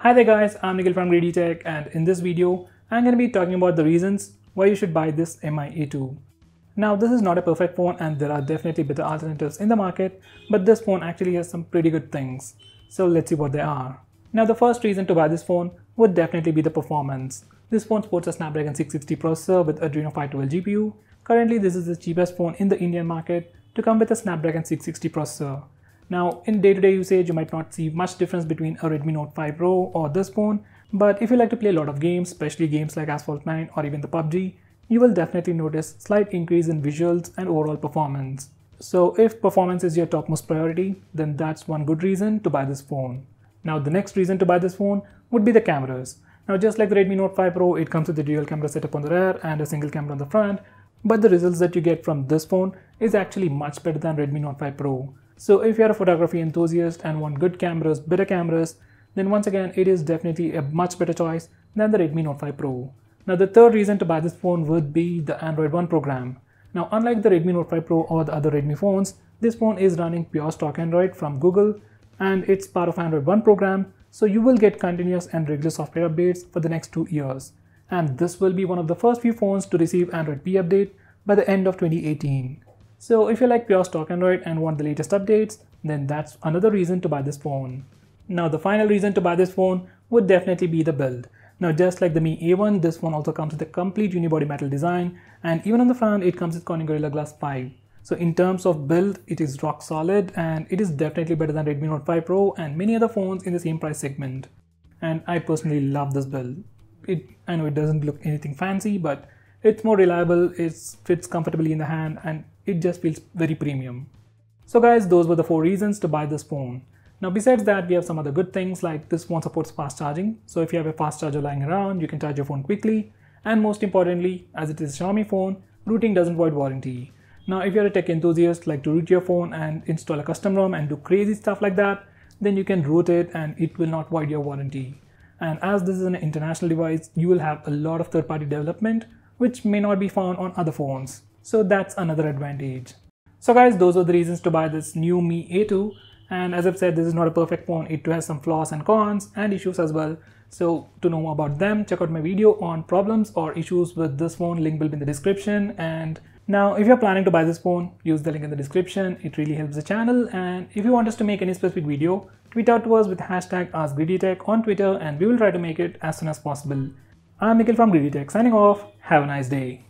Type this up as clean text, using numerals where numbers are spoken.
Hi there guys, I'm Nikhil from GreedyTech, and in this video I'm going to be talking about the reasons why you should buy this Mi A2. Now this is not a perfect phone and there are definitely better alternatives in the market, but this phone actually has some pretty good things. So let's see what they are. Now the first reason to buy this phone would definitely be the performance. This phone sports a Snapdragon 660 processor with Adreno 512 GPU. Currently this is the cheapest phone in the Indian market to come with a Snapdragon 660 processor. Now, in day-to-day usage, you might not see much difference between a Redmi Note 5 Pro or this phone, but if you like to play a lot of games, especially games like Asphalt 9 or even the PUBG, you will definitely notice slight increase in visuals and overall performance. So if performance is your topmost priority, then that's one good reason to buy this phone. Now, the next reason to buy this phone would be the cameras. Now, just like the Redmi Note 5 Pro, it comes with a dual camera setup on the rear and a single camera on the front, but the results that you get from this phone is actually much better than Redmi Note 5 Pro. So if you're a photography enthusiast and want good cameras, better cameras, then once again it is definitely a much better choice than the Redmi Note 5 Pro. Now the third reason to buy this phone would be the Android One program. Now unlike the Redmi Note 5 Pro or the other Redmi phones, this phone is running pure stock Android from Google and it's part of Android One program, so you will get continuous and regular software updates for the next 2 years. And this will be one of the first few phones to receive Android P update by the end of 2018. So if you like pure stock Android and want the latest updates, then that's another reason to buy this phone. Now the final reason to buy this phone would definitely be the build. Now just like the Mi A1, this phone also comes with a complete unibody metal design, and even on the front it comes with Corning Gorilla Glass 5. So in terms of build, it is rock solid and it is definitely better than Redmi Note 5 Pro and many other phones in the same price segment. And I personally love this build. I know it doesn't look anything fancy, but it's more reliable, it fits comfortably in the hand, and it just feels very premium. So guys, those were the 4 reasons to buy this phone. Now besides that, we have some other good things, like this phone supports fast charging. So if you have a fast charger lying around, you can charge your phone quickly. And most importantly, as it is a Xiaomi phone, rooting doesn't void warranty. Now if you're a tech enthusiast, like to root your phone and install a custom ROM and do crazy stuff like that, then you can root it and it will not void your warranty. And as this is an international device, you will have a lot of third-party development which may not be found on other phones. So that's another advantage. So guys, those were the reasons to buy this new Mi A2. And as I've said, this is not a perfect phone. It too has some flaws and cons and issues as well. So to know more about them, check out my video on problems or issues with this phone. Link will be in the description. And now if you're planning to buy this phone, use the link in the description. It really helps the channel. And if you want us to make any specific video, tweet out to us with hashtag AskGreedyTech on Twitter and we will try to make it as soon as possible. I'm Nikhil from GreedyTech signing off. Have a nice day.